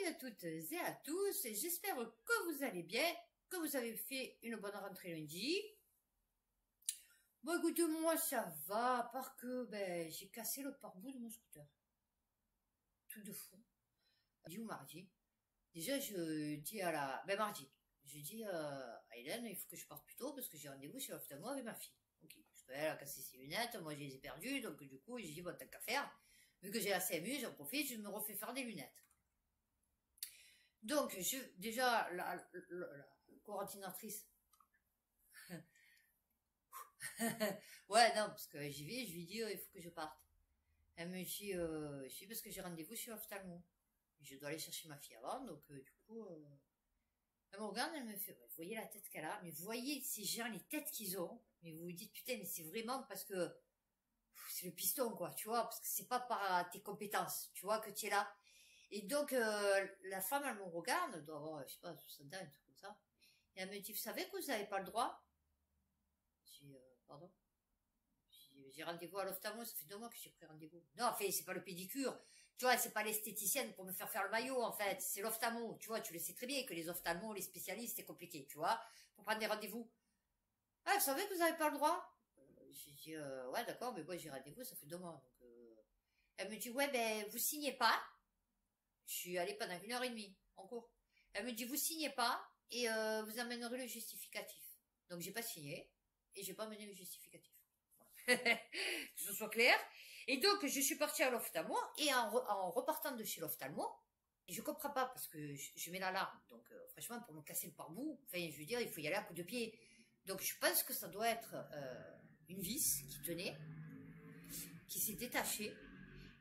Salut à toutes et à tous, j'espère que vous allez bien, que vous avez fait une bonne rentrée lundi. Bon écoutez, moi ça va, à part que j'ai cassé le pare-bout de mon scooter. Tout de fou. Mardi ou mardi. Déjà je dis à mardi. Je dis à Hélène, il faut que je parte plus tôt parce que j'ai rendez-vous chez l'ophtalmo avec ma fille. Ok, parce qu'elle a cassé ses lunettes, moi je les ai perdues, donc du coup j'ai dit bon t'as qu'à faire. Vu que j'ai la CMU, j'en profite, je me refais faire des lunettes. Donc, déjà, la coordinatrice. Ouais, non, parce que j'y vais, je lui dis, il faut que je parte. Elle me dit, je dis, parce que j'ai rendez-vous chez l'ophtalmo. Je dois aller chercher ma fille avant, donc du coup, elle me regarde, elle me fait, vous voyez la tête qu'elle a, mais vous voyez ces gens, les têtes qu'ils ont, mais vous vous dites, putain, mais c'est vraiment parce que c'est le piston, quoi, tu vois, parce que c'est pas par tes compétences, tu vois, que tu es là. Et donc, la femme, elle me regarde, elle doit avoir, je sais pas, 60 ans, un truc comme ça. Et elle me dit, vous savez que vous n'avez pas le droit? J'ai dit, pardon? J'ai rendez-vous à l'ophtalmo, ça fait 2 mois que j'ai pris rendez-vous. Non, en fait, c'est pas le pédicure. Tu vois, c'est pas l'esthéticienne pour me faire le maillot, en fait. C'est l'ophtalmo. Tu vois, tu le sais très bien que les ophtalmos, les spécialistes, c'est compliqué, tu vois, pour prendre des rendez-vous. Ah, vous savez que vous n'avez pas le droit? J'ai dit, ouais, d'accord, mais moi, j'ai rendez-vous, ça fait 2 mois. Donc, elle me dit, ouais, vous signez pas. Je suis allée pendant 1h30 en cours. Elle me dit, vous signez pas et vous amènerez le justificatif. Donc, j'ai pas signé et j'ai pas amené le justificatif. Voilà. Que ce soit clair. Et donc, je suis partie à l'ophtalmo et en repartant de chez l'ophtalmo, et je comprends pas parce que je mets l'alarme. Donc, franchement, pour me casser le pare-bout, enfin, je veux dire, il faut y aller à coup de pied. Donc, je pense que ça doit être une vis qui tenait, qui s'est détachée.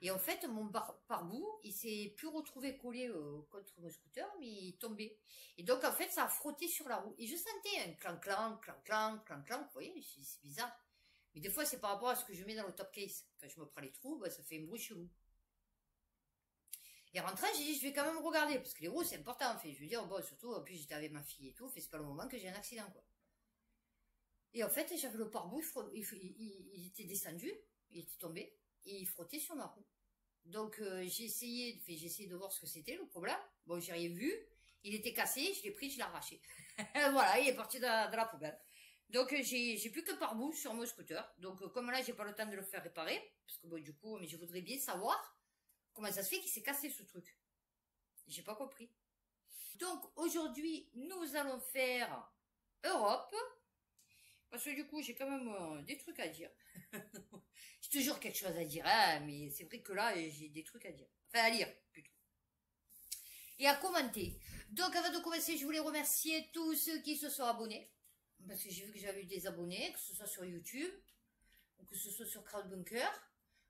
Et en fait, mon pare-bout, il s'est plus retrouvé collé contre mon scooter, mais il est tombé. Et donc, en fait, ça a frotté sur la roue. Et je sentais un clan-clan, clan-clan, clan-clan. Vous voyez, c'est bizarre. Mais des fois, c'est par rapport à ce que je mets dans le top case. Quand je me prends les trous, ça fait un bruit chelou. Et rentrant, j'ai dit, je vais quand même regarder, parce que les roues, c'est important, en fait. Je veux dire, bon, surtout, en plus, j'étais avec ma fille et tout, c'est pas le moment que j'ai un accident, quoi. Et en fait, j'avais le pare-bout, il était descendu, il était tombé, et il frottait sur ma roue. Donc j'ai essayé de voir ce que c'était le problème. Bon, j'ai rien vu. Il était cassé, je l'ai pris, je l'ai arraché. Voilà, il est parti dans la poubelle. Donc j'ai plus que pare-bout sur mon scooter. Donc comme là j'ai pas le temps de le faire réparer, parce que bon du coup, mais je voudrais bien savoir comment ça se fait qu'il s'est cassé ce truc. J'ai pas compris. Donc aujourd'hui nous allons faire Europe. Parce que du coup, j'ai quand même des trucs à dire. J'ai toujours quelque chose à dire, hein, mais c'est vrai que là, j'ai des trucs à dire. Enfin, à lire, plutôt. Et à commenter. Donc, avant de commencer, je voulais remercier tous ceux qui se sont abonnés. Parce que j'ai vu que j'avais eu des abonnés, que ce soit sur YouTube, ou que ce soit sur Crowdbunker.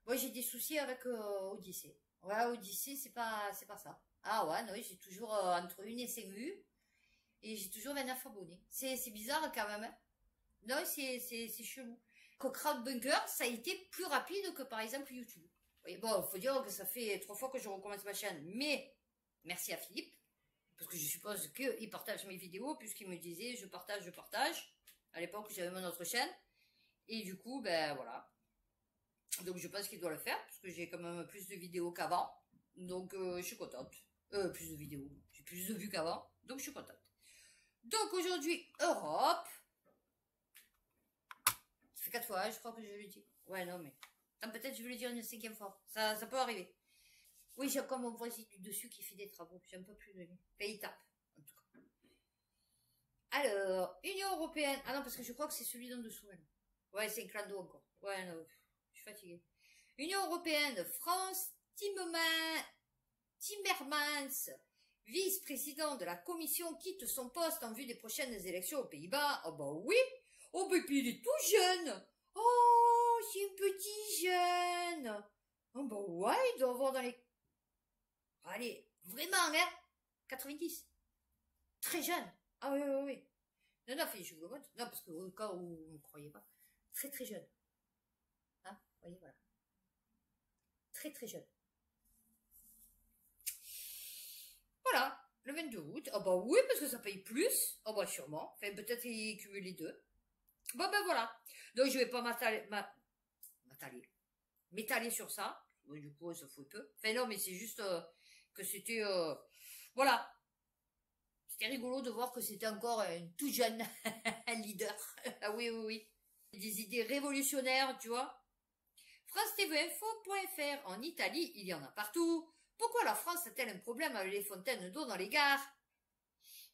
Moi, j'ai des soucis avec Odyssey. Ouais, Odyssey, c'est pas ça. Ah ouais, non, j'ai toujours entre 1 et 5 vues. Et j'ai toujours 29 abonnés. C'est bizarre quand même, hein. Non, c'est chelou. Que Crowdbunker, ça a été plus rapide que par exemple YouTube. Oui, bon, faut dire que ça fait 3 fois que je recommence ma chaîne, mais merci à Philippe, parce que je suppose qu'il partage mes vidéos, puisqu'il me disait je partage. À l'époque, j'avais mon autre chaîne, et du coup, voilà. Donc je pense qu'il doit le faire, parce que j'ai quand même plus de vidéos qu'avant, donc je suis contente. Plus de vidéos, j'ai plus de vues qu'avant, donc je suis contente. Donc aujourd'hui, Europe. Ça fait 4 fois, je crois que je le dis. Ouais, non, mais... Attends, peut-être je vais le dire une 5e fois. Ça peut arriver. Oui, j'ai encore mon voisin du dessus qui fait des travaux. J'ai un peu plus de lui. Enfin, il tape, en tout cas. Alors, Union Européenne. Ah non, parce que je crois que c'est celui d'en dessous, elle. Ouais, c'est un clando encore. Ouais, non, je suis fatiguée. Union Européenne, France, Timmermans, vice-président de la Commission, quitte son poste en vue des prochaines élections aux Pays-Bas. Oh bah oui. Oh, bah, puis il est tout jeune. Oh, c'est un petit jeune. Oh, bah, ouais, il doit avoir dans les... Allez, vraiment, hein 90. Très jeune. Ah oui, oui, oui. Non, non, je vous le montre. Non, parce que au cas où vous ne croyez pas. Très, très jeune. Hein, vous voyez, voilà. Très, très jeune. Voilà, le 22 août. Ah bah oui, parce que ça paye plus. Ah bah sûrement. Enfin, peut-être qu'il cumule les deux. Bon ben voilà. Donc je vais pas m'étaler sur ça. Bon, du coup, ça fout peu. Enfin non, mais c'est juste que c'était Voilà. C'était rigolo de voir que c'était encore un tout jeune leader. Ah oui, oui, oui. Des idées révolutionnaires, tu vois. France-TV-info.fr. En Italie, il y en a partout. Pourquoi la France a-t-elle un problème avec les fontaines d'eau dans les gares?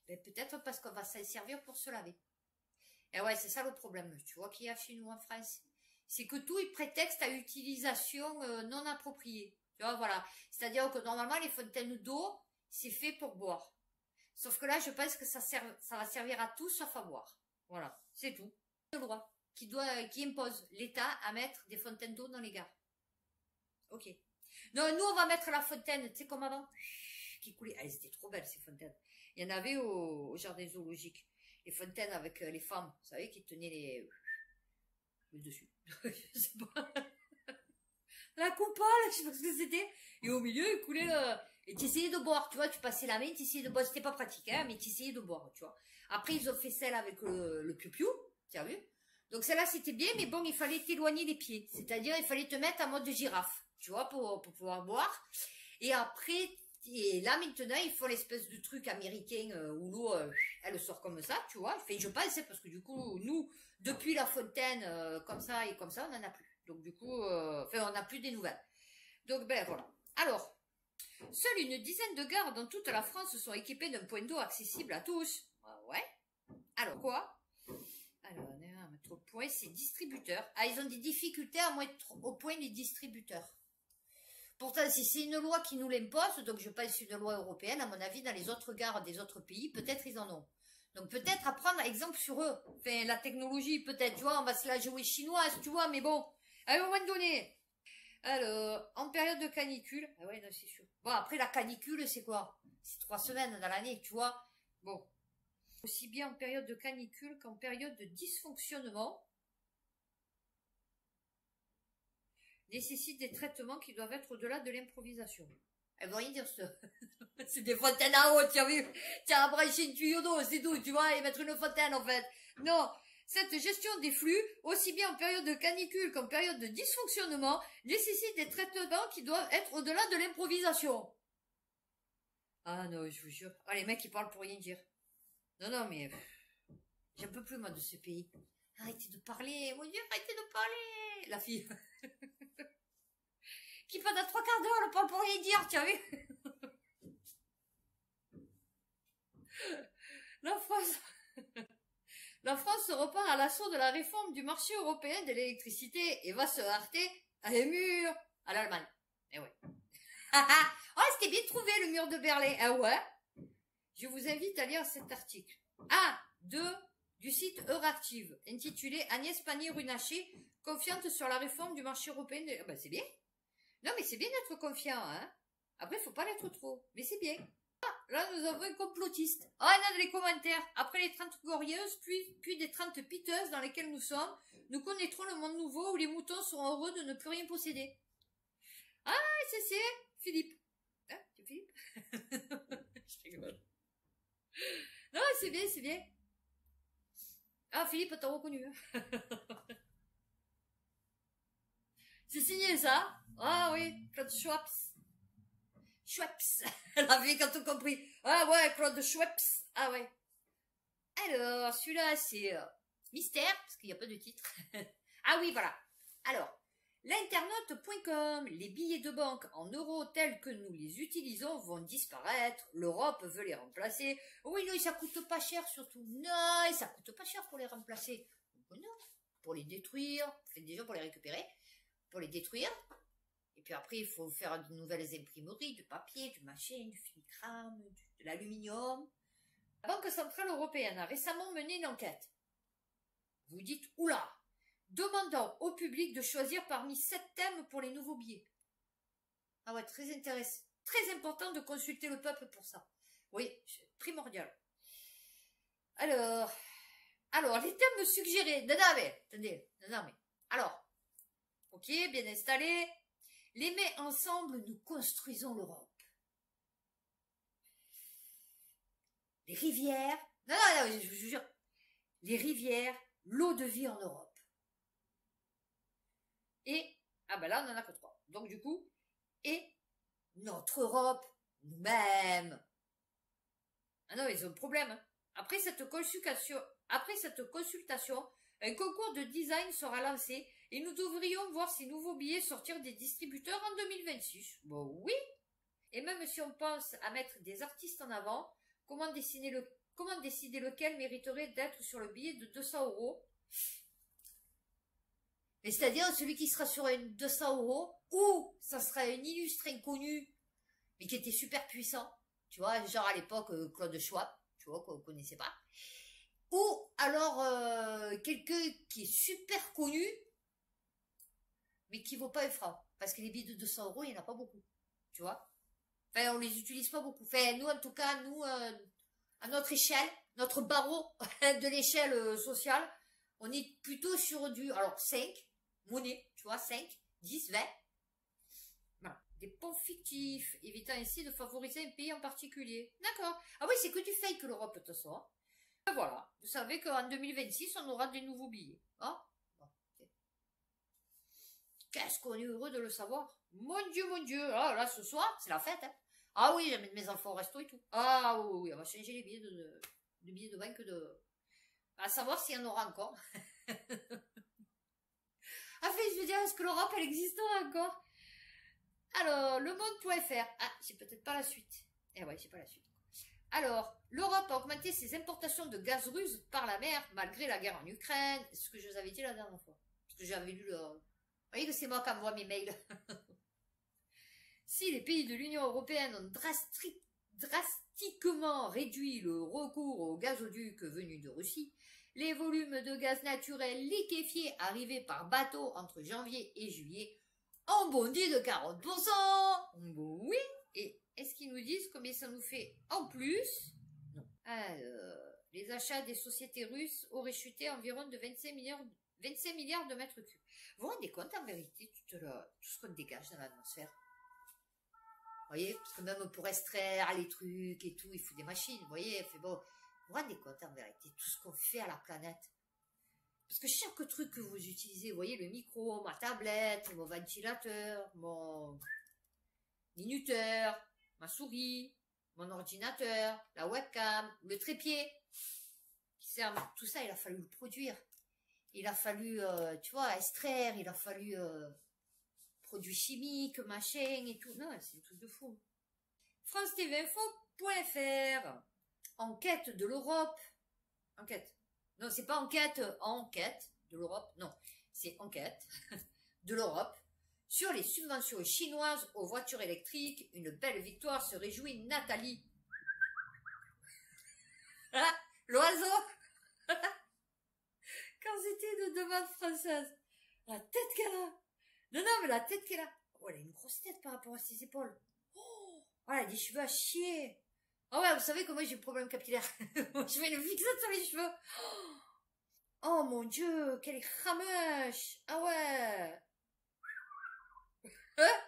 Ben, peut-être parce qu'on va s'en servir pour se laver. Et ouais, c'est ça le problème, tu vois, qu'il y a chez nous en France. C'est que tout est prétexte à utilisation non appropriée. Tu vois, voilà. C'est-à-dire que normalement, les fontaines d'eau, c'est fait pour boire. Sauf que là, je pense que ça va servir à tout sauf à boire. Voilà, c'est tout. Le droit qui impose l'État à mettre des fontaines d'eau dans les gares. Ok. Non, nous, on va mettre la fontaine, tu sais, comme avant, qui coulait. Ah, elles étaient trop belles, ces fontaines. Il y en avait au jardin zoologique. Les fontaines avec les femmes, vous savez, qui tenaient le dessus. Je sais pas. La coupole, je sais pas ce que c'était. Et au milieu, il coulait... Et tu essayais de boire, tu vois, tu passais la main, tu essayais de boire. C'était pas pratique, hein, mais tu essayais de boire, tu vois. Après, ils ont fait celle avec le piou-piou, tu as vu? Donc celle-là, c'était bien, mais bon, il fallait t'éloigner les pieds. C'est-à-dire, il fallait te mettre en mode de girafe, tu vois, pour pouvoir boire. Et après, et là, maintenant, il faut l'espèce de truc américain où l'eau, elle sort comme ça, tu vois. Enfin, je pense, parce que du coup, nous, depuis la fontaine, comme ça et comme ça, on n'en a plus. Donc du coup, enfin, on n'a plus des nouvelles. Donc, ben voilà. Alors, seule une dizaine de gares dans toute la France sont équipées d'un point d'eau accessible à tous. Ah ouais. Alors, quoi? Alors, on est à mettre au point, c'est distributeurs. Ah, ils ont des difficultés à mettre au point les distributeurs. Pourtant, si c'est une loi qui nous l'impose, donc je pense une loi européenne, à mon avis, dans les autres gares des autres pays, peut-être ils en ont. Donc peut-être à prendre exemple sur eux. Enfin, la technologie, peut-être, tu vois, on va se la jouer chinoise, tu vois, mais bon, à un moment donné. Alors, en période de canicule, ah ouais, non, c'est sûr. Bon, après, la canicule, c'est quoi? C'est 3 semaines dans l'année, tu vois. Bon. Aussi bien en période de canicule qu'en période de dysfonctionnement, nécessite des traitements qui doivent être au-delà de l'improvisation. Elle veut rien dire, ça. C'est des fontaines à eau, tu as vu? Tu as branché une tuyau d'eau, c'est tout, tu vois, et mettre une fontaine, en fait. Non. Cette gestion des flux, aussi bien en période de canicule qu'en période de dysfonctionnement, nécessite des traitements qui doivent être au-delà de l'improvisation. Ah non, je vous jure. Ah, les mecs, ils parlent pour rien dire. Non, non, mais... J'en peux plus, moi, de ce pays. Arrêtez de parler, mon Dieu, arrêtez de parler. La fille... qui pendant 3 quarts d'heure, elle parle pour rien dire, tu as vu? La France... La France se repart à l'assaut de la réforme du marché européen de l'électricité et va se heurter à un mur à l'Allemagne. Eh ouais. Oh, c'était bien trouvé le mur de Berlin. Ah ouais. Je vous invite à lire cet article. Ah, du site Euractiv, intitulé Agnès Pannier-Runacher, confiante sur la réforme du marché européen de... Ben, c'est bien. Non, mais c'est bien d'être confiant, hein. Après, faut pas l'être trop. Mais c'est bien. Là, nous avons un complotiste. Ah, il y en a dans les commentaires. Après les 30 glorieuses, puis des 30 piteuses dans lesquelles nous sommes, nous connaîtrons le monde nouveau où les moutons seront heureux de ne plus rien posséder. Ah, c'est Philippe. Hein, c'est Philippe? Je rigole. Non, c'est bien, c'est bien. Ah, Philippe, t'as reconnu. C'est signé, ça? Ah oui, Claude Schwabs. Schweppes. Elle avait quand tout compris. Ah ouais, Claude Schweppes. Ah ouais. Alors, celui-là, c'est mystère, parce qu'il n'y a pas de titre. Ah oui, voilà. Alors, l'internaute.com, les billets de banque en euros tels que nous les utilisons vont disparaître. L'Europe veut les remplacer. Oui, non, ça coûte pas cher surtout. Non, ça coûte pas cher pour les remplacer. Non, pour les détruire. Enfin, déjà pour les récupérer. Pour les détruire. Et puis après, il faut faire de nouvelles imprimeries, du papier, du machin, du filigrane, de l'aluminium. La Banque Centrale Européenne a récemment mené une enquête. Vous dites, oula, demandant au public de choisir parmi 7 thèmes pour les nouveaux billets. Ah ouais, très intéressant. Très important de consulter le peuple pour ça. Oui, primordial. Alors, les thèmes suggérés. Non, mais, attendez, non, mais. Alors, ok, bien installé. Les mets ensemble, nous construisons l'Europe. Les rivières, non, je vous jure, les rivières, l'eau de vie en Europe. Et, ah ben là, on en a que 3. Donc du coup, et notre Europe, nous-mêmes. Ah non, ils ont un problème. Hein. Après cette consultation, un concours de design sera lancé et nous devrions voir ces nouveaux billets sortir des distributeurs en 2026. Bon, oui. Et même si on pense à mettre des artistes en avant, comment décider lequel mériterait d'être sur le billet de 200 €? Mais c'est-à-dire celui qui sera sur une 200 € ou ça sera un illustre inconnu mais qui était super puissant, tu vois, genre à l'époque Claude Schwab, tu vois, qu'on connaissait pas. Ou alors quelqu'un qui est super connu, mais qui vaut pas un franc. Parce que les billets de 200 €, il n'y en a pas beaucoup, tu vois. Enfin, on les utilise pas beaucoup. Enfin, nous, en tout cas, nous, à notre échelle, notre barreau de l'échelle sociale, on est plutôt sur du, alors 5 monnaies, tu vois, 5, 10, 20. Voilà. Des ponts fictifs, évitant ainsi de favoriser un pays en particulier. D'accord. Ah oui, c'est que du fake l'Europe, de toute façon. Hein. Ben voilà. Vous savez qu'en 2026, on aura des nouveaux billets. Hein bon, okay. Qu'est-ce qu'on est heureux de le savoir. Mon Dieu, mon Dieu. Ah, là, ce soir, c'est la fête. Hein. Ah oui, j'amène mes enfants au resto et tout. Ah oui, oui, on va changer les billets de billets de banque de... À savoir s'il y en aura encore. Enfin, je veux dire, est-ce que l'Europe, elle existera encore? Alors, lemonde.fr. Ah, j'ai peut-être pas la suite. Eh ouais, j'ai pas la suite. Alors, l'Europe a augmenté ses importations de gaz russe par la mer malgré la guerre en Ukraine. C'est ce que je vous avais dit la dernière fois. Parce que j'avais lu le... Vous voyez que c'est moi qui envoie mes mails. Si les pays de l'Union européenne ont drastiquement réduit le recours aux gazoducs venus de Russie, les volumes de gaz naturel liquéfié arrivés par bateau entre janvier et juillet ont bondi de 40%. Bon, oui. Et est-ce qu'ils nous disent combien ça nous fait en plus? Non. Alors, les achats des sociétés russes auraient chuté environ de 25 milliards de mètres cubes. Vous vous rendez compte en vérité tout ce qu'on dégage dans l'atmosphère? Vous voyez, parce que même pour extraire les trucs et tout, il faut des machines, vous voyez, fait bon. Vous vous rendez compte en vérité tout ce qu'on fait à la planète? Parce que chaque truc que vous utilisez, vous voyez, le micro, ma tablette, mon ventilateur, mon minuteur, ma souris, mon ordinateur, la webcam, le trépied, qui sert, tout ça, il a fallu le produire. Il a fallu, tu vois, extraire, il a fallu produits chimiques, machin et tout. Non, c'est un truc de fou. France-TV-Info.fr. Enquête de l'Europe. Enquête. Non, c'est pas enquête de l'Europe. Non, c'est enquête de l'Europe sur les subventions chinoises aux voitures électriques. Une belle victoire, se réjouit Nathalie. Ah, l'oiseau. Quand c'était une demande française. La tête qu'elle a. Non, non, mais la tête qu'elle a. Oh, elle a une grosse tête par rapport à ses épaules. Oh, elle a des cheveux à chier. Ah ouais, vous savez que moi j'ai un problème capillaire. Je mets une fixette sur les cheveux. Oh mon Dieu, quelle cramèche. Ah ouais. Hein?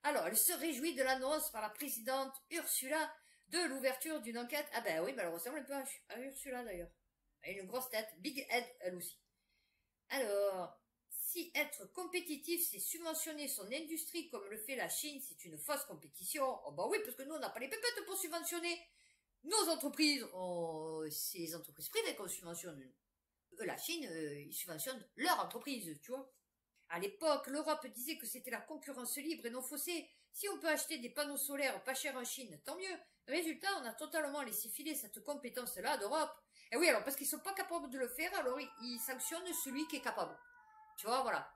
Alors, elle se réjouit de l'annonce par la présidente Ursula de l'ouverture d'une enquête. Ah ben oui, mais elle ressemble un peu à Ursula d'ailleurs. Elle a une grosse tête, big head elle aussi. Alors, si être compétitif, c'est subventionner son industrie comme le fait la Chine, c'est une fausse compétition. Oh bah oui, parce que nous, on n'a pas les pépettes pour subventionner nos entreprises. Oh, c'est les entreprises privées qu'on subventionne. La Chine, ils subventionnent leur entreprise, tu vois. À l'époque, l'Europe disait que c'était la concurrence libre et non faussée. Si on peut acheter des panneaux solaires pas chers en Chine, tant mieux. Résultat, on a totalement laissé filer cette compétence-là d'Europe. Et oui, alors parce qu'ils sont pas capables de le faire, alors ils sanctionnent celui qui est capable. Tu vois, voilà.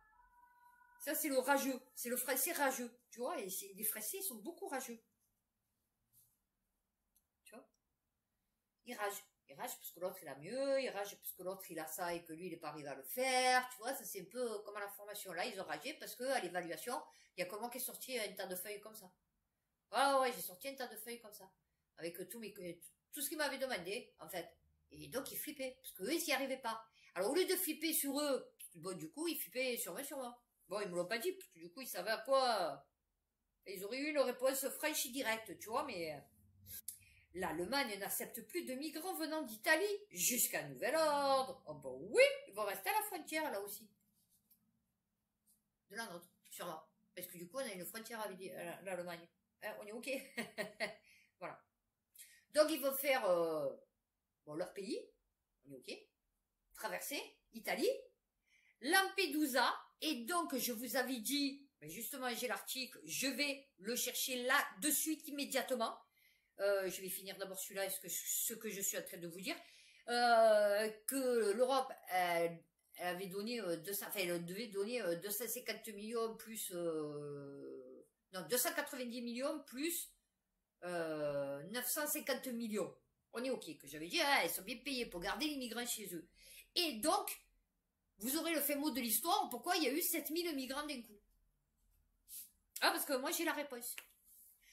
Ça, c'est le rageux. C'est le français rageux. Tu vois, et les français, ils sont beaucoup rageux. Tu vois. Ils ragent. Ils ragent parce que l'autre, il a mieux. Ils ragent parce que l'autre, il a ça et que lui, il n'est pas arrivé à le faire. Tu vois, ça, c'est un peu comme à la formation. Là, ils ont ragé parce qu'à l'évaluation, il y a comment qui est sorti un tas de feuilles comme ça. Ah ouais, j'ai sorti un tas de feuilles comme ça. Avec tout ce qu'ils m'avaient demandé, en fait. Et donc, ils flippaient. Parce qu'eux, ils n'y arrivaient pas. Alors, au lieu de flipper sur eux, bon, du coup, ils flippaient sur moi. Bon, ils me l'ont pas dit, parce que du coup, ils savaient à quoi... Ils auraient eu une réponse franche et directe, tu vois, mais... L'Allemagne n'accepte plus de migrants venant d'Italie jusqu'à nouvel ordre. Oh bah oui, ils vont rester à la frontière, là aussi. De la nôtre, sûrement. Parce que du coup, on a une frontière avec l'Allemagne. Hein, on est OK. Voilà. Donc, ils vont faire bon, leur pays, on est OK, traverser, Italie, Lampedusa, et donc, je vous avais dit, mais justement, j'ai l'article, je vais le chercher là, de suite, immédiatement. Je vais finir d'abord celui-là, ce que je suis en train de vous dire, que l'Europe, elle avait donné 200, enfin, elle devait donner 250 millions plus, non, 290 millions plus 950 millions. On est OK, que j'avais dit, hein, elles sont bien payées pour garder les migrants chez eux. Et donc, vous aurez le fait mot de l'histoire, pourquoi il y a eu 7000 migrants d'un coup. Ah, parce que moi, j'ai la réponse.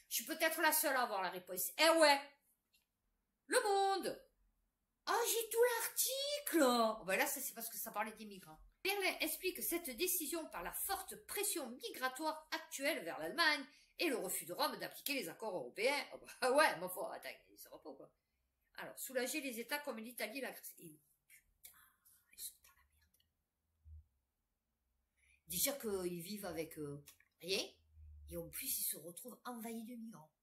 Je suis peut-être la seule à avoir la réponse. Eh ouais, Le Monde. Ah, j'ai tout l'article. Oh, ben là, ça c'est parce que ça parlait des migrants. Berlin explique cette décision par la forte pression migratoire actuelle vers l'Allemagne et le refus de Rome d'appliquer les accords européens. Oh bah ouais, mais faut, attends, ça va pas quoi. Alors, soulager les États comme l'Italie et la Grèce. Et putain, ils sont dans la merde. Déjà qu'ils vivent avec rien, et en plus ils se retrouvent envahis de migrants.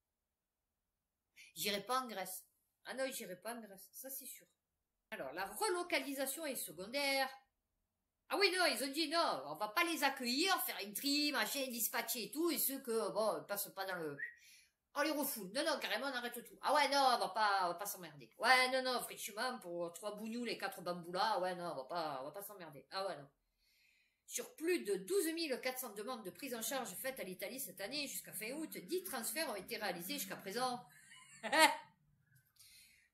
J'irai pas en Grèce. Ah non, j'irai pas en Grèce, ça c'est sûr. Alors, la relocalisation est secondaire. Ah oui, non, ils ont dit non, on va pas les accueillir, faire une tri, machin, dispatcher et tout, et ceux que, bon, passent pas dans le... On les refoule. Non, non, carrément, on arrête tout. Ah ouais, non, on va pas s'emmerder. Ouais, non, non, franchement, pour 3 bougnous, les 4 bambous là, ouais, non, on va pas s'emmerder. Ah ouais, non. Sur plus de 12 400 demandes de prise en charge faites à l'Italie cette année, jusqu'à fin août, 10 transferts ont été réalisés jusqu'à présent.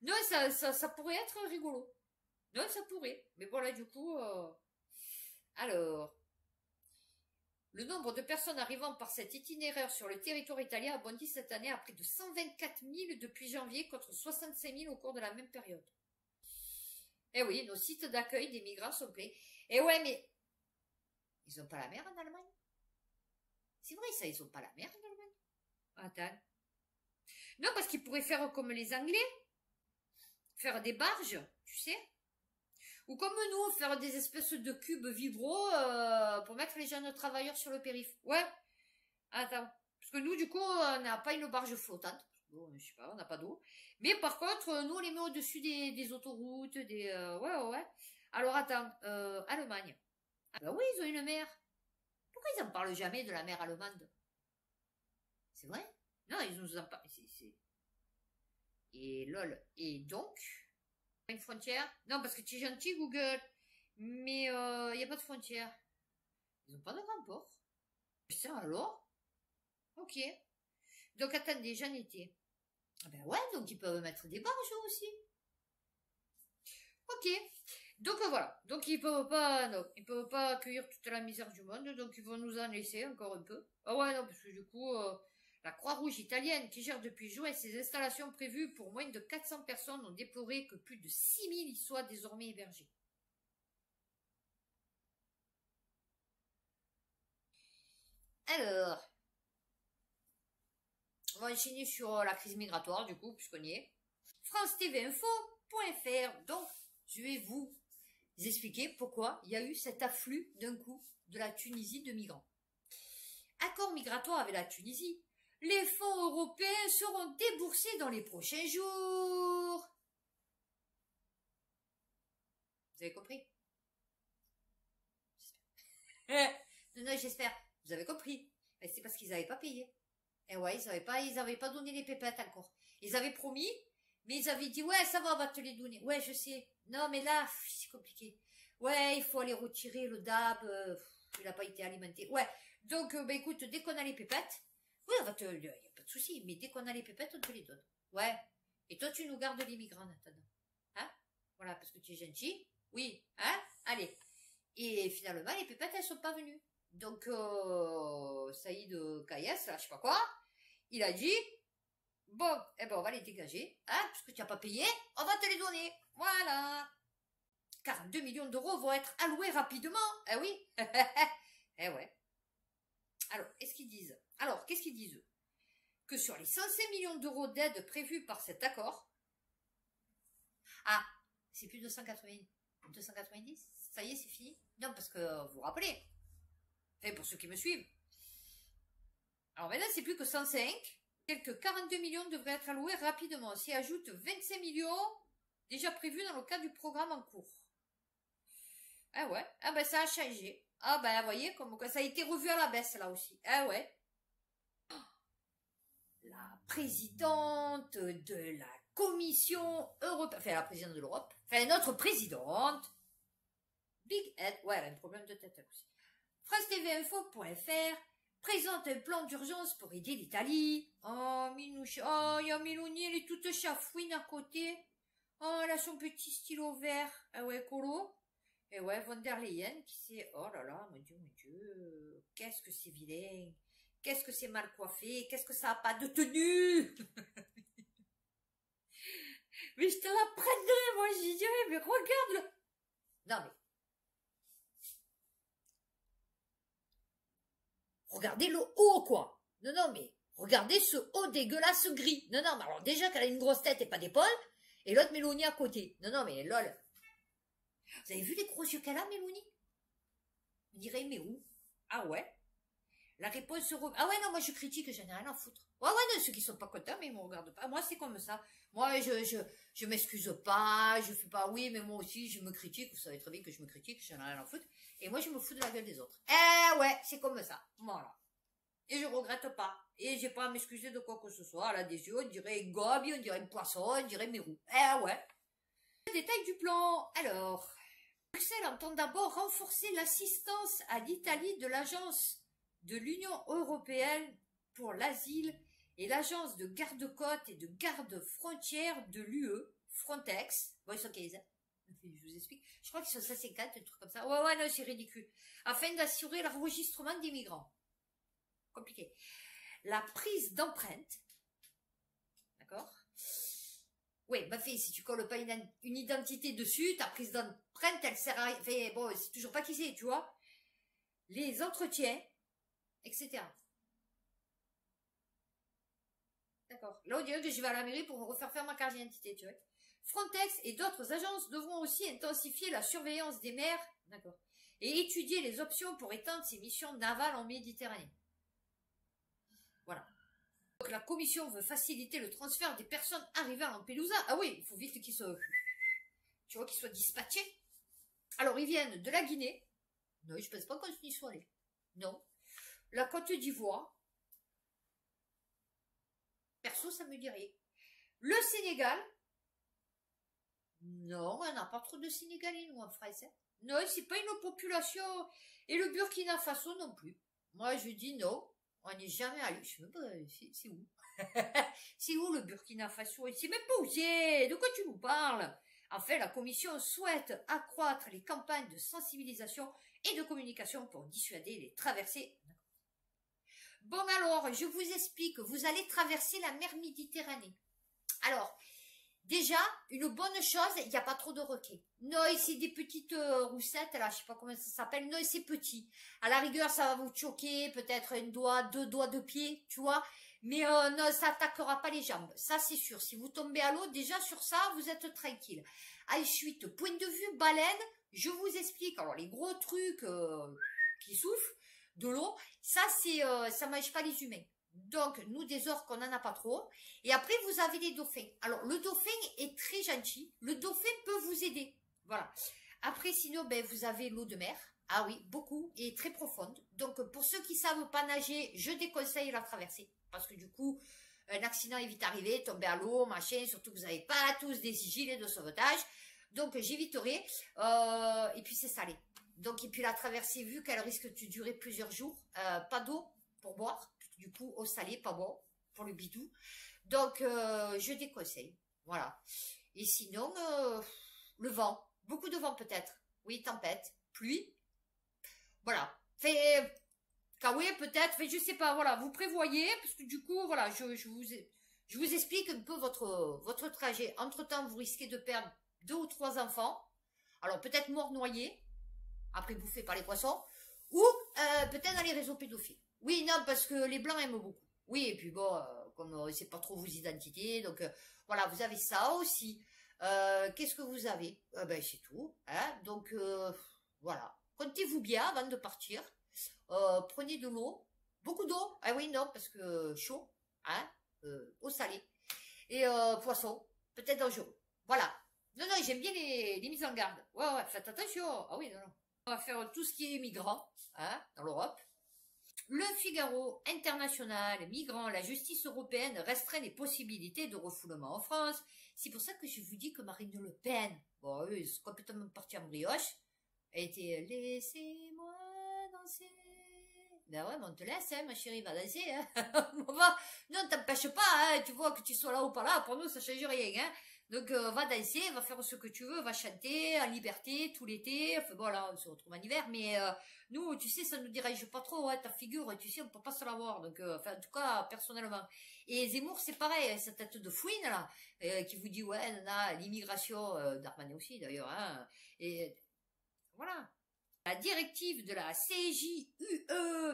Non, ça pourrait être rigolo. Non, ça pourrait. Mais bon, là, du coup... Alors... Le nombre de personnes arrivant par cet itinéraire sur le territoire italien a bondi cette année à près de 124 000 depuis janvier contre 65 000 au cours de la même période. Eh oui, nos sites d'accueil des migrants sont pleins. Eh ouais, mais... Ils n'ont pas la mer en Allemagne? C'est vrai ça, ils n'ont pas la mer en Allemagne? Attends. Non, parce qu'ils pourraient faire comme les Anglais. Faire des barges, tu sais. Ou comme nous, faire des espèces de cubes vibro pour mettre les jeunes travailleurs sur le périph'. Ouais. Attends. Parce que nous, du coup, on n'a pas une barge flottante. Bon, je sais pas, on n'a pas d'eau. Mais par contre, nous, on les met au-dessus des autoroutes, des... ouais. Alors, attends. Allemagne. Ah ben oui, ils ont une mer. Pourquoi ils en parlent jamais de la mer allemande? C'est vrai? Non, ils nous en parlent. Et lol. Et donc... Une frontière? Non, parce que tu es gentil, Google. Mais il n'y a pas de frontière. Ils n'ont pas de grand port. Putain, alors? Ok. Donc, attendez, j'en étais. Ah ben ouais, donc ils peuvent mettre des barges aussi. Ok. Donc voilà. Donc ils peuvent pas, non, ils peuvent pas accueillir toute la misère du monde. Donc ils vont nous en laisser encore un peu. Ah ouais, non, parce que du coup... La Croix-Rouge italienne, qui gère depuis juin ses installations prévues pour moins de 400 personnes, ont déploré que plus de 6000 y soient désormais hébergés. Alors, on va enchaîner sur la crise migratoire, du coup, puisqu'on y est. France-TV-info.fr. Donc, je vais vous expliquer pourquoi il y a eu cet afflux d'un coup de la Tunisie de migrants. Accord migratoire avec la Tunisie. Les fonds européens seront déboursés dans les prochains jours. Vous avez compris? Non, j'espère. Vous avez compris. Mais c'est parce qu'ils n'avaient pas payé. Et ouais, ils n'avaient pas donné les pépettes encore. Ils avaient promis, mais ils avaient dit, ouais, ça va, on va te les donner. Ouais, je sais. Non, mais là, c'est compliqué. Ouais, il faut aller retirer le DAB. Il n'a pas été alimenté. Ouais. Donc, écoute, dès qu'on a les pépettes, oui, on va te, il n'y a pas de souci, mais dès qu'on a les pépettes, on te les donne. Ouais. Et toi, tu nous gardes les migrants maintenant. Hein? Voilà, parce que tu es gentil. Oui. Hein? Allez. Et finalement, les pépettes, elles sont pas venues. Donc, Saïd Kayes, là, je sais pas quoi, il a dit, bon, eh ben, on va les dégager, hein, parce que tu n'as pas payé, on va te les donner. Voilà. 42 millions d'euros vont être alloués rapidement. Eh oui. Eh ouais. Alors, qu'est-ce qu'ils disent? Eux? Que sur les 105 millions d'euros d'aide prévus par cet accord, ah, c'est plus 290? Ça y est, c'est fini? Non, parce que, vous vous rappelez, enfin, pour ceux qui me suivent. Alors maintenant, c'est plus que 105, Quelques 42 millions devraient être alloués rapidement. S'y ajoutent 25 millions déjà prévus dans le cadre du programme en cours. Ah ouais, ah ben ça a changé. Ah ben vous voyez, comme ça a été revu à la baisse là aussi. Ah ouais. La présidente de la Commission européenne, enfin la présidente de l'Europe, enfin notre présidente, Big Head, ouais, elle a un problème de tête aussi. France TV Info.fr présente un plan d'urgence pour aider l'Italie. Oh, Minouche, oh, il y a Mélanie, elle est toute chafouine à côté. Oh, elle a son petit stylo vert. Ah ouais, colo. Et ouais, von der Leyen, qui c'est, oh là là, mon Dieu, qu'est-ce que c'est vilain. Qu'est-ce que c'est mal coiffé. Qu'est-ce que ça n'a pas de tenue. Mais je te la prendrais, moi, j'y dirais, mais regarde-le. Non, mais. Regardez le haut, quoi. Non, non, mais regardez ce haut dégueulasse gris. Non, non, mais alors déjà qu'elle a une grosse tête et pas d'épaule, et l'autre Mélanie à côté. Non, non, mais lol. Vous avez vu les gros yeux qu'elle a, Mélanie? On dirait, mais où? Ah ouais? La réponse se... Ah ouais, non, moi je critique, j'en ai rien à foutre. Ouais, ouais, non, ceux qui sont pas contents, mais ils me regardent pas. Moi, c'est comme ça. Moi, je m'excuse pas, je fais pas, oui, mais moi aussi, je me critique. Vous savez très bien que je me critique, j'en ai rien à foutre. Et moi, je me fous de la gueule des autres. Eh ouais, c'est comme ça. Voilà. Et je regrette pas. Et j'ai pas à m'excuser de quoi que ce soit. Elle a des yeux, on dirait une gobie, on dirait une poisson, on dirait Mérou. Eh ouais. Le détail du plan. Alors, Bruxelles entend d'abord renforcer l'assistance à l'Italie de l'agence de l'Union européenne pour l'asile et l'agence de garde-côte et de garde-frontière de l'UE, Frontex. Bon, ils sont 15, hein. Je vous explique. Je crois qu'ils sont 150, un truc comme ça. Ouais, ouais, non, c'est ridicule. Afin d'assurer l'enregistrement des migrants. Compliqué. La prise d'empreinte. D'accord? Oui, bah fait, si tu colles pas une identité dessus, ta prise d'empreinte, elle sert à rien. Enfin, bon, c'est toujours pas qui c'est, tu vois. Les entretiens, etc. D'accord. Là, on dirait que je vais à la mairie pour me refaire faire ma carte d'identité, tu vois. Frontex et d'autres agences devront aussi intensifier la surveillance des mers, d'accord, et étudier les options pour étendre ces missions navales en Méditerranée. Voilà. Donc la Commission veut faciliter le transfert des personnes arrivées à Lampedusa. Ah oui, il faut vite qu'ils soient, tu vois, qu'ils soient dispatchés. Alors, ils viennent de la Guinée. Non, je pense pas qu'on y soit allé. Non. La Côte d'Ivoire. Perso, ça me dit rien. Le Sénégal. Non, on n'a pas trop de Sénégalais, nous, en France. Hein. Non, c'est pas une population. Et le Burkina Faso non plus. Moi, je dis non. On n'est jamais allé. Je sais même pas, c'est où? C'est où le Burkina Faso? C'est même pas où c'est. De quoi tu nous parles? Enfin, la Commission souhaite accroître les campagnes de sensibilisation et de communication pour dissuader les traversées. Bon, alors, je vous explique. Vous allez traverser la mer Méditerranée. Alors, déjà, une bonne chose, il n'y a pas trop de requins. Non, c'est des petites roussettes, là, je sais pas comment ça s'appelle. Non, c'est petit. À la rigueur, ça va vous choquer, peut-être un doigt, 2 doigts de pied, tu vois. Mais non, ça attaquera pas les jambes. Ça, c'est sûr. Si vous tombez à l'eau, déjà sur ça, vous êtes tranquille. Ensuite, point de vue baleine, je vous explique. Alors, les gros trucs qui soufflent de l'eau, ça, ça mange pas les humains. Donc, nous, des orques, on n'en a pas trop. Et après, vous avez les dauphins. Alors, le dauphin est très gentil. Le dauphin peut vous aider. Voilà. Après, sinon, ben, vous avez l'eau de mer. Ah oui, beaucoup. Et très profonde. Donc, pour ceux qui savent pas nager, je déconseille la traversée. Parce que du coup, un accident est vite arrivé, tomber à l'eau, machin. Surtout que vous n'avez pas tous des gilets de sauvetage. Donc, j'éviterai. Et puis, c'est salé. Donc, et puis la traversée, vu qu'elle risque de durer plusieurs jours, pas d'eau pour boire. Du coup, eau salée, pas bon, pour le bidou. Donc, je déconseille. Voilà. Et sinon, le vent. Beaucoup de vent peut-être. Oui, tempête, pluie. Voilà. Fait, Kawaii peut-être, mais je sais pas, voilà. Vous prévoyez, parce que du coup, voilà, je vous explique un peu votre trajet. Entre-temps, vous risquez de perdre 2 ou 3 enfants. Alors, peut-être morts noyés, après bouffés par les poissons, ou peut-être dans les réseaux pédophiles. Oui, non, parce que les blancs aiment beaucoup. Oui, et puis bon, comme c'est pas trop vos identités, donc voilà, vous avez ça aussi. Qu'est-ce que vous avez? Ben c'est tout. Hein, donc voilà, comptez-vous bien avant de partir. Prenez de l'eau, beaucoup d'eau. Ah oui, non, parce que chaud. Hein, au salé. Et poisson, peut-être dans le jour. Voilà. Non, non, j'aime bien les mises en garde. Ouais, ouais, faites attention. Ah oui, non, non. On va faire tout ce qui est migrants, hein, dans l'Europe. Le Figaro international, migrants, la justice européenne restreint les possibilités de refoulement en France. C'est pour ça que je vous dis que Marine Le Pen, bon, eux, ils sont complètement partis en brioche. Elle était laissez-moi danser. Ben ouais, mais on te laisse, hein, ma chérie, va danser, hein. Non, t'empêche pas, hein, tu vois, que tu sois là ou pas là, pour nous, ça change rien, hein. Donc, va danser, va faire ce que tu veux, va chanter, en liberté, tout l'été. Enfin, bon, là, on se retrouve en hiver, mais nous, tu sais, ça nous dérange pas trop, hein, ta figure, tu sais, on peut pas se la voir. Donc, enfin, en tout cas, personnellement. Et Zemmour, c'est pareil, sa tête de fouine, là, qui vous dit, ouais, nana, l'immigration, Darmanin aussi, d'ailleurs, hein, et voilà. La directive de la CJUE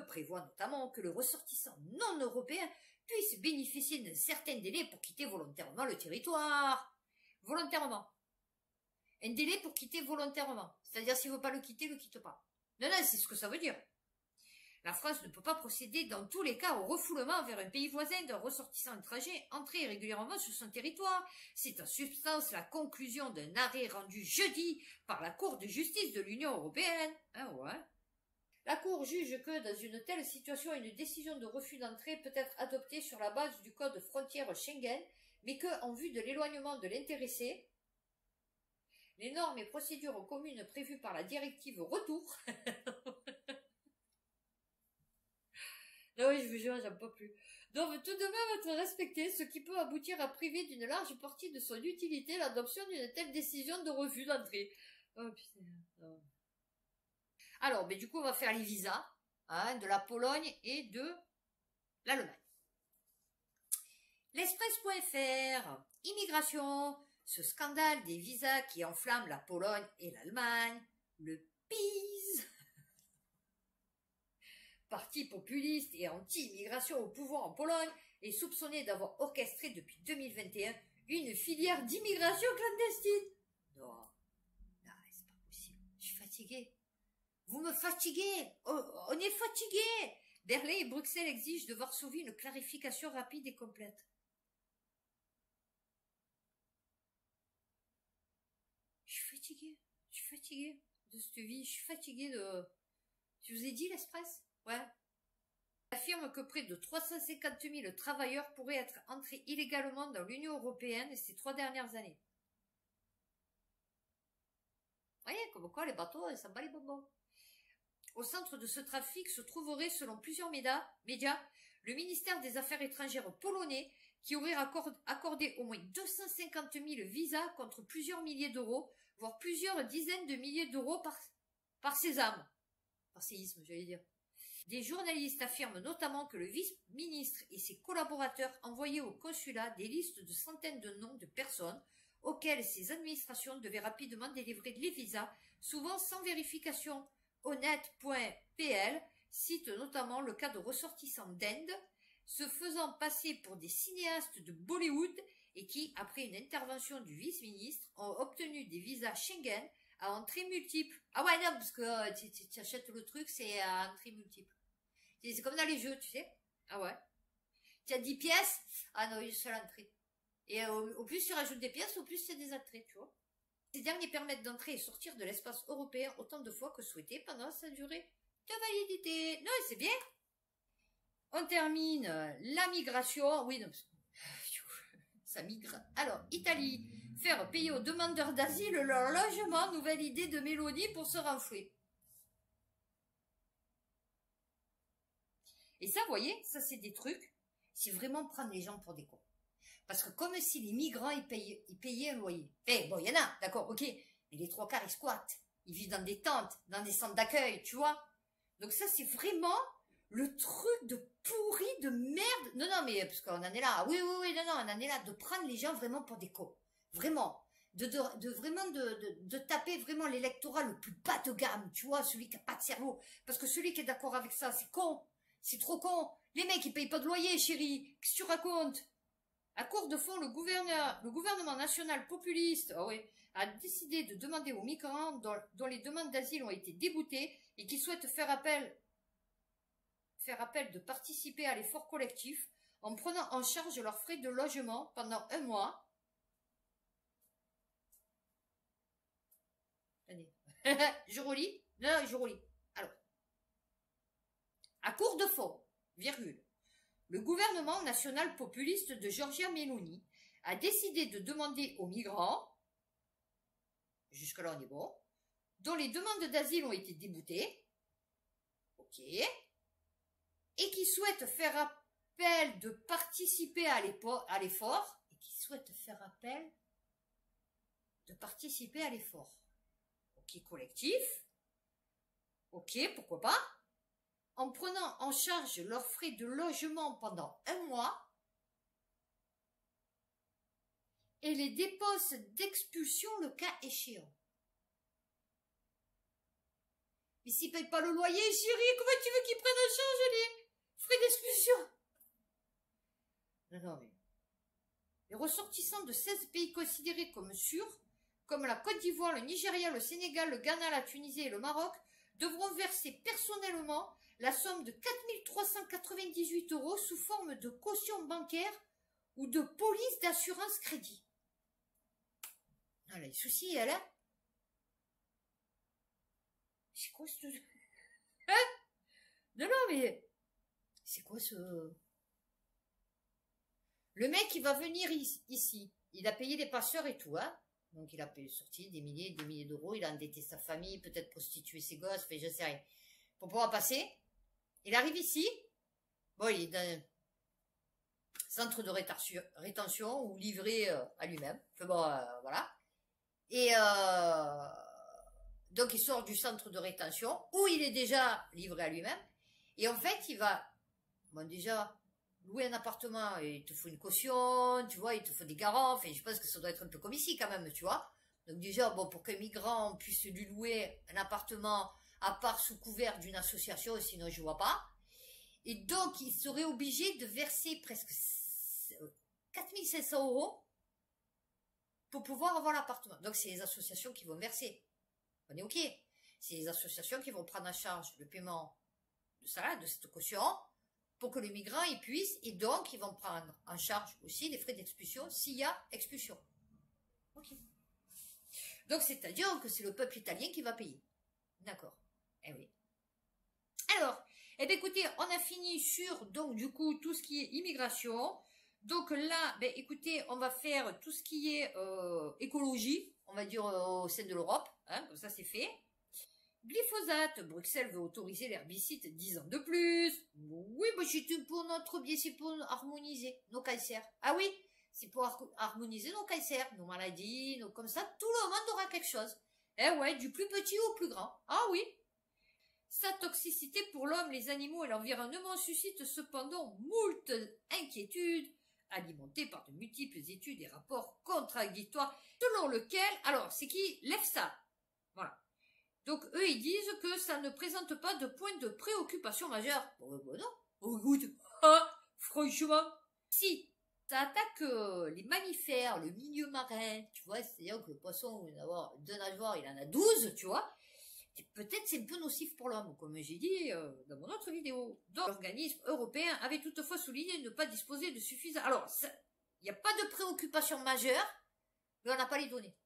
prévoit notamment que le ressortissant non européen puisse bénéficier d'un certain délai pour quitter volontairement le territoire. Volontairement. Un délai pour quitter volontairement. C'est-à-dire s'il ne veut pas le quitte pas. Non, non, c'est ce que ça veut dire. La France ne peut pas procéder dans tous les cas au refoulement vers un pays voisin d'un ressortissant étranger entré régulièrement sur son territoire. C'est en substance la conclusion d'un arrêt rendu jeudi par la Cour de justice de l'Union européenne. Ah ouais. La Cour juge que dans une telle situation, une décision de refus d'entrée peut être adoptée sur la base du code frontière Schengen, mais que, en vue de l'éloignement de l'intéressé, les normes et procédures communes prévues par la directive Retour non, oui, je vous jure, j'aime pas plus. Doivent tout de même être respectés, ce qui peut aboutir à priver d'une large partie de son utilité l'adoption d'une telle décision de refus d'entrée. Oh putain. Oh. Alors, mais du coup, on va faire les visas, hein, de la Pologne et de l'Allemagne. L'Express.fr, immigration, ce scandale des visas qui enflamme la Pologne et l'Allemagne, le PiS. Parti populiste et anti-immigration au pouvoir en Pologne, est soupçonné d'avoir orchestré depuis 2021 une filière d'immigration clandestine. Non, non, c'est pas possible. Je suis fatiguée. Vous me fatiguez. Oh, on est fatigué. Berlin et Bruxelles exigent de Varsovie une clarification rapide et complète. Je suis fatiguée. Je suis fatiguée de cette vie. Je suis fatiguée de... Je vous ai dit l'Express? Ouais. Il affirme que près de 350 000 travailleurs pourraient être entrés illégalement dans l'Union européenne ces 3 dernières années. Vous voyez, comme quoi les bateaux, ça bat les bonbons. Au centre de ce trafic se trouverait, selon plusieurs médias, le ministère des Affaires étrangères polonais, qui aurait accordé au moins 250 000 visas contre plusieurs milliers d'euros, voire plusieurs dizaines de milliers d'euros par sésame. Par séisme, j'allais dire. Des journalistes affirment notamment que le vice-ministre et ses collaborateurs envoyaient au consulat des listes de centaines de noms de personnes auxquelles ces administrations devaient rapidement délivrer les visas, souvent sans vérification. Honnête.pl cite notamment le cas de ressortissants d'Inde se faisant passer pour des cinéastes de Bollywood et qui, après une intervention du vice-ministre, ont obtenu des visas Schengen à entrée multiple. Ah ouais, non, parce que tu achètes le truc, c'est à entrée multiple. C'est comme dans les jeux, tu sais. Ah ouais. Tu as 10 pièces, ah non, une seule entrée. Et au plus tu rajoutes des pièces, au plus c'est des entrées, tu vois. Ces derniers permettent d'entrer et sortir de l'espace européen autant de fois que souhaité pendant sa durée de validité. Non, c'est bien. On termine la migration. Oui, non, ça migre. Alors, Italie. Faire payer aux demandeurs d'asile leur logement. Nouvelle idée de Mélanie pour se renflouer. Et ça, vous voyez, ça c'est des trucs. C'est vraiment prendre les gens pour des cons. Parce que comme si les migrants, ils payaient un loyer. Eh, bon, il y en a, d'accord, ok. Mais les 3 quarts, ils squattent. Ils vivent dans des tentes, dans des centres d'accueil, tu vois. Donc ça, c'est vraiment le truc de pourri, de merde. Non, non, mais parce qu'on en est là. Oui, non, on en est là. De prendre les gens vraiment pour des cons. Vraiment. De taper vraiment l'électorat le plus bas de gamme, tu vois, celui qui n'a pas de cerveau. Parce que celui qui est d'accord avec ça, c'est con. C'est trop con. Les mecs, ils payent pas de loyer, chérie. Qu'est-ce que tu racontes? À court de fond, le gouvernement national populiste a décidé de demander aux migrants dont les demandes d'asile ont été déboutées et qui souhaitent faire appel de participer à l'effort collectif en prenant en charge leurs frais de logement pendant 1 mois. Attendez. Je relis. Non, je relis. Alors. À court de fonds, virgule. Le gouvernement national populiste de Giorgia Meloni a décidé de demander aux migrants, jusque-là on est bon, dont les demandes d'asile ont été déboutées, ok, et qui souhaitent faire appel de participer à l'effort, ok, collectif, ok, pourquoi pas, en prenant en charge leurs frais de logement pendant 1 mois, et les dépenses d'expulsion le cas échéant. Mais s'ils ne payent pas le loyer, chérie, comment tu veux qu'ils prennent en charge les frais d'expulsion? Non, mais... Les ressortissants de 16 pays considérés comme sûrs, comme la Côte d'Ivoire, le Nigeria, le Sénégal, le Ghana, la Tunisie et le Maroc, devront verser personnellement la somme de 4 398 € sous forme de caution bancaire ou de police d'assurance crédit. Non, les soucis, elle a... C'est quoi ce... Hein? Non, mais... C'est quoi ce... Le mec, il va venir ici. Il a payé les passeurs et tout, hein. Donc, il a sorti des milliers d'euros. Il a endetté sa famille, peut-être prostitué ses gosses, je sais rien. Pour pouvoir passer. Il arrive ici. Bon, il est dans un centre de rétention ou livré à lui-même. Enfin bon, voilà. Et donc, il sort du centre de rétention où il est déjà livré à lui-même. Et en fait, il va, bon, déjà, louer un appartement, il te faut une caution, tu vois, il te faut des garants. Enfin, je pense que ça doit être un peu comme ici quand même, tu vois. Donc déjà, bon, pour qu'un migrant puisse lui louer un appartement à part sous couvert d'une association, sinon je vois pas. Et donc, il serait obligé de verser presque 4 500 € pour pouvoir avoir l'appartement. Donc, c'est les associations qui vont verser. On est OK. C'est les associations qui vont prendre en charge le paiement de ça, de cette caution, pour que le migrant y puisse, et donc, ils vont prendre en charge aussi les frais d'expulsion s'il y a expulsion. OK. Donc, c'est-à-dire que c'est le peuple italien qui va payer. D'accord. Eh oui. Alors, eh bien, écoutez, on a fini sur, donc, du coup, tout ce qui est immigration. Donc là, ben, écoutez, on va faire tout ce qui est écologie, on va dire au sein de l'Europe, hein, comme ça c'est fait. Glyphosate, Bruxelles veut autoriser l'herbicide 10 ans de plus. Oui, ben, c'est pour notre bien, c'est pour harmoniser nos cancers. Ah oui, c'est pour harmoniser nos cancers, nos maladies, comme ça, tout le monde aura quelque chose. Eh ouais, du plus petit au plus grand. Ah oui. Sa toxicité pour l'homme, les animaux et l'environnement suscite cependant moult inquiétudes, alimentées par de multiples études et rapports contradictoires, selon lequel, alors, c'est qui? l'EFSA. Voilà. Donc, eux, ils disent que ça ne présente pas de point de préoccupation majeure. Bon, non. Oh, écoute, franchement, si ça attaque les mammifères, le milieu marin, tu vois, c'est-à-dire que le poisson, deux nageoires, il en a 12, tu vois, peut-être c'est un peu nocif pour l'homme, comme j'ai dit dans mon autre vidéo. Donc, l'organisme européen avait toutefois souligné ne pas disposer de suffisant... Alors, il n'y a pas de préoccupation majeure, mais on n'a pas les données.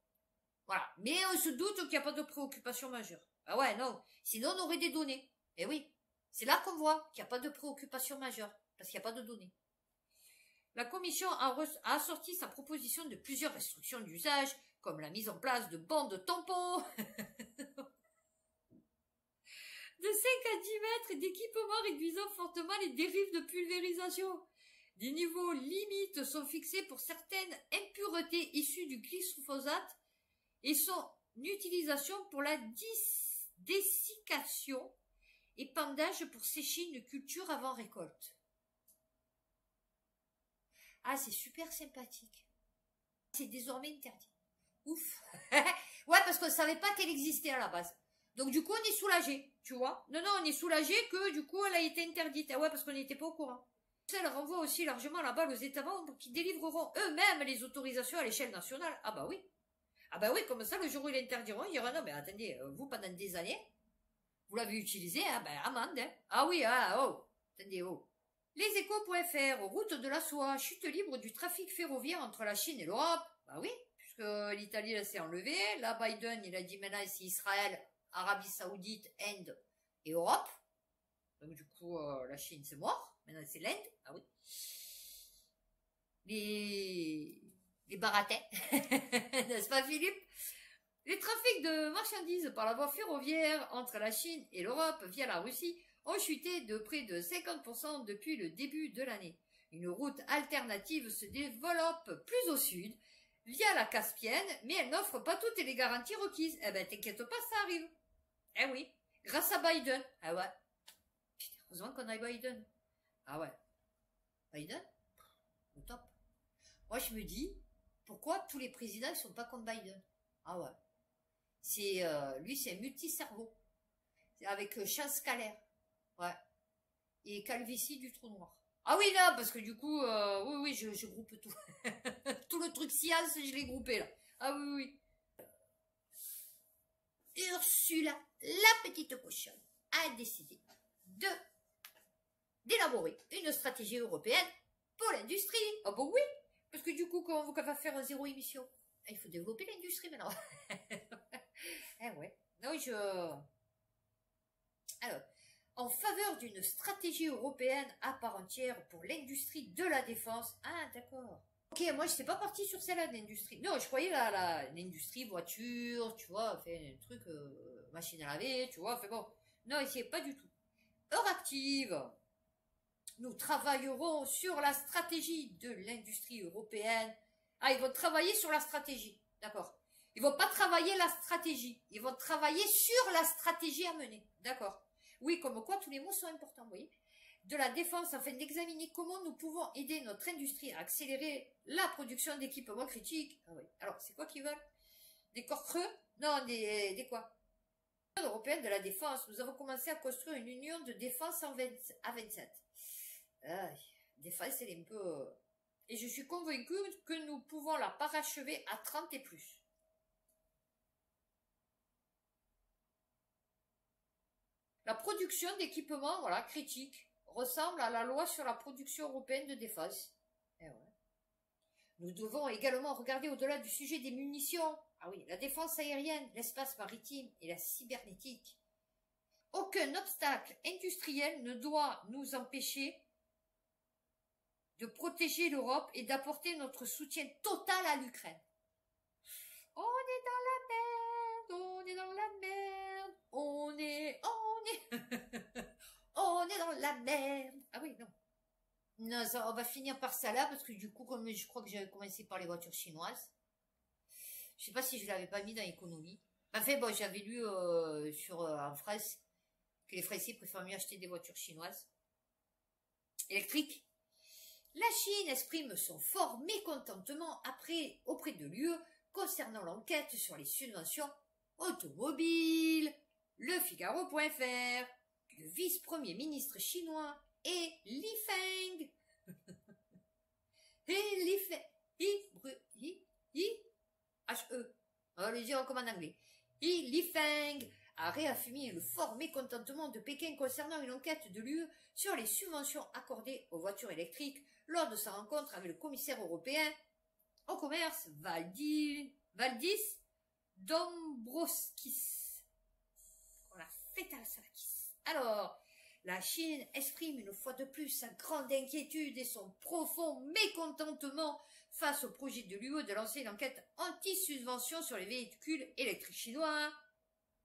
Voilà. Mais on se doute qu'il n'y a pas de préoccupation majeure. Ah ouais, non. Sinon, on aurait des données. Eh oui. C'est là qu'on voit qu'il n'y a pas de préoccupation majeure, parce qu'il n'y a pas de données. La Commission a assorti sa proposition de plusieurs restrictions d'usage, comme la mise en place de bandes tampons, de 5 à 10 mètres et d'équipements réduisant fortement les dérives de pulvérisation. Des niveaux limites sont fixés pour certaines impuretés issues du glyphosate et son utilisation pour la dessiccation et pendage pour sécher une culture avant récolte. Ah, c'est super sympathique. C'est désormais interdit. Ouf. Ouais, parce qu'on ne savait pas qu'elle existait à la base. Donc, du coup, on est soulagé, tu vois. Non, on est soulagé que, du coup, elle a été interdite. Ah ouais, parce qu'on n'était pas au courant. Elle renvoie aussi largement la balle aux États membres qui délivreront eux-mêmes les autorisations à l'échelle nationale. Ah bah oui. Ah bah oui, comme ça, le jour où ils l'interdiront, il y aura, non, mais attendez, vous, pendant des années, vous l'avez utilisé, ah ben, amende, hein. Ah oui, ah, oh, attendez, oh. Leséchos.fr, route de la soie, chute libre du trafic ferroviaire entre la Chine et l'Europe. Bah oui, puisque l'Italie s'est enlevée. Là, Biden, il a dit maintenant c'est Israël, Arabie Saoudite, Inde et Europe. Donc du coup, la Chine c'est mort. Maintenant c'est l'Inde. Ah oui. Les baratins. N'est-ce pas Philippe? Les trafics de marchandises par la voie ferroviaire entre la Chine et l'Europe via la Russie ont chuté de près de 50% depuis le début de l'année. Une route alternative se développe plus au sud, via la Caspienne, mais elle n'offre pas toutes les garanties requises. Eh ben, t'inquiète pas, ça arrive. Eh oui, grâce à Biden. Ah ouais. Putain, heureusement qu'on a Biden. Ah ouais. Biden, au top. Moi, je me dis, pourquoi tous les présidents ne sont pas comme Biden? Ah ouais. Lui, c'est un multi-cerveau. Avec chance scalaire. Ouais. Et calvitie du trou noir. Ah oui, là, parce que du coup, oui, je groupe tout. Tout le truc science, je l'ai groupé, là. Ah oui. Ursula, la petite cochonne, a décidé d'élaborer une stratégie européenne pour l'industrie. Ah bon, oui. Parce que du coup, quand on va faire zéro émission, il faut développer l'industrie maintenant. Eh ouais. Non, Alors, en faveur d'une stratégie européenne à part entière pour l'industrie de la défense. Ah, d'accord. Ok, moi, je n'étais pas partie sur celle-là de l'industrie. Non, je croyais l'industrie voiture, tu vois, fait un truc, machine à laver, tu vois, fait bon. Non, ici, pas du tout. Heure active. Nous travaillerons sur la stratégie de l'industrie européenne. Ah, ils vont travailler sur la stratégie. D'accord. Ils vont pas travailler la stratégie. Ils vont travailler sur la stratégie à mener. D'accord. Oui, comme quoi tous les mots sont importants, vous voyez. De la défense afin d'examiner comment nous pouvons aider notre industrie à accélérer la production d'équipements critiques. Ah oui. Alors, c'est quoi qu'ils veulent? Des corps creux? Non, des quoi? L'Union européenne de la défense. Nous avons commencé à construire une union de défense à 27. Défense, elle est un peu... Et je suis convaincue que nous pouvons la parachever à 30 et plus. La production d'équipements, voilà, critiques, ressemble à la loi sur la production européenne de défense. Eh ouais. Nous devons également regarder au-delà du sujet des munitions. Ah oui, la défense aérienne, l'espace maritime et la cybernétique. Aucun obstacle industriel ne doit nous empêcher de protéger l'Europe et d'apporter notre soutien total à l'Ukraine. On est dans la merde, on est dans la merde, on est dans la merde. Ah oui, non. Non, ça, on va finir par ça là, parce que du coup, comme je crois que j'avais commencé par les voitures chinoises, je sais pas si je l'avais pas mis dans l'économie. Enfin bon, j'avais lu en France que les Français préfèrent mieux acheter des voitures chinoises électriques. La Chine exprime son fort mécontentement auprès de l'UE concernant l'enquête sur les subventions automobiles. Le Figaro.fr, le vice-premier ministre chinois est Li Feng. Et Li Feng, H-E, on va le dire comme en anglais. Li Feng a réaffirmé le fort mécontentement de Pékin concernant une enquête de l'UE sur les subventions accordées aux voitures électriques lors de sa rencontre avec le commissaire européen au commerce Valdis Dombrovskis. On a fait à la Salakis. Alors, la Chine exprime une fois de plus sa grande inquiétude et son profond mécontentement face au projet de l'UE de lancer une enquête anti-subvention sur les véhicules électriques chinois.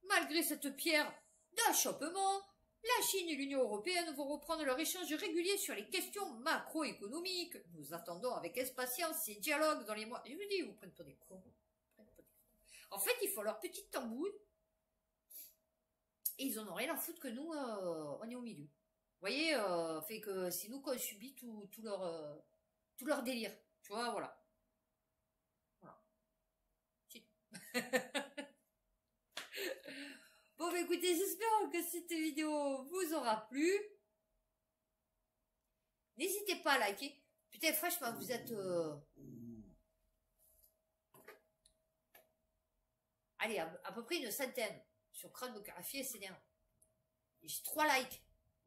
Malgré cette pierre d'achoppement, la Chine et l'Union européenne vont reprendre leur échange régulier sur les questions macroéconomiques. Nous attendons avec impatience ces dialogues dans les mois... Je vous dis, vous prenez pas des cons. En fait, ils font leur petite tambouille et ils en ont rien à foutre que nous, on est au milieu. Vous voyez, fait que c'est nous qu'on subit tout leur délire. Tu vois, voilà. Voilà. Bon, bah écoutez, j'espère que cette vidéo vous aura plu. N'hésitez pas à liker. Putain, franchement, vous êtes... Allez, à peu près une centaine sur Crâne de Carafier, c'est bien. J'ai 3 likes.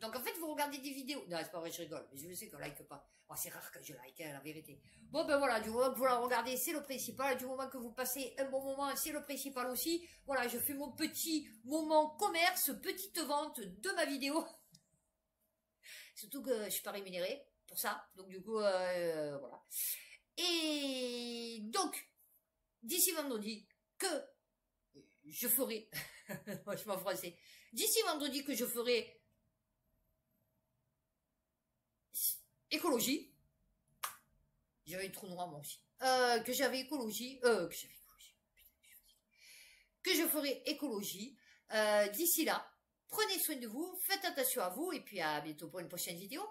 Donc en fait, vous regardez des vidéos. Non, c'est pas vrai, je rigole. Mais je sais qu'on like pas. Oh, c'est rare que je like, hein, la vérité. Bon, ben voilà, du moment que vous la regardez, c'est le principal. Du moment que vous passez un bon moment, c'est le principal aussi. Voilà, je fais mon petit moment commerce, petite vente de ma vidéo. Surtout que je suis pas rémunérée pour ça. Donc du coup, voilà. Et donc, d'ici vendredi, que je ferai... Moi, je m'en français. D'ici vendredi que je ferai... écologie. J'avais un trou noir moi aussi. Que j'avais écologie. Que je ferai écologie. D'ici là, prenez soin de vous, faites attention à vous et puis à bientôt pour une prochaine vidéo.